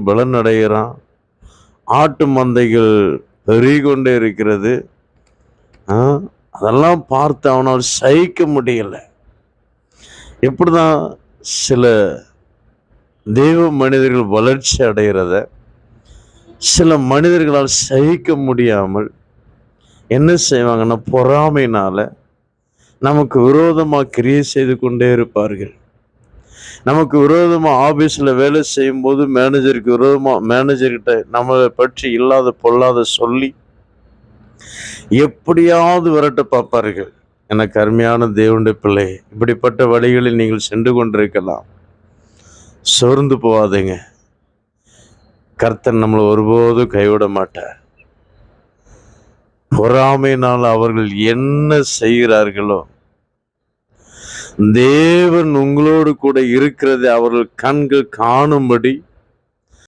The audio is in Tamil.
பலன் அடைகிறான். ஆட்டு மந்தைகள் பெருகிக்கொண்டே இருக்கிறது. அதெல்லாம் பார்த்து அவனால் சகிக்க முடியல. எப்படிதான் சில தெய்வ மனிதர்கள் வளர்ச்சி அடைகிறத சில மனிதர்களால் சகிக்க முடியாமல் என்ன செய்வாங்கன்னா, பொறாமையினால நமக்கு விரோதமாக கிரியை செய்து கொண்டே இருப்பார்கள். நமக்கு விரோதமாக ஆபீஸில் வேலை செய்யும் போது மேனேஜருக்கு விரோதமாக மேனேஜர்கிட்ட நம்மளை பற்றி இல்லாத பொல்லாத சொல்லி எப்படியாவது விரட்ட பார்ப்பார்கள். எனக்கு அருமையான தேவனுடைய பிள்ளை, இப்படிப்பட்ட வழிகளில் நீங்கள் சென்று கொண்டிருக்கலாம். சோர்ந்து போகாதீங்க. கர்த்தர் நம்மளை ஒருபோதும் கைவிட மாட்டார். பொறாமையினால் அவர்கள் என்ன செய்கிறார்களோ, தேவன் உங்களோடு கூட இருக்கிறதை அவர்கள் கண்கள் காணும்படி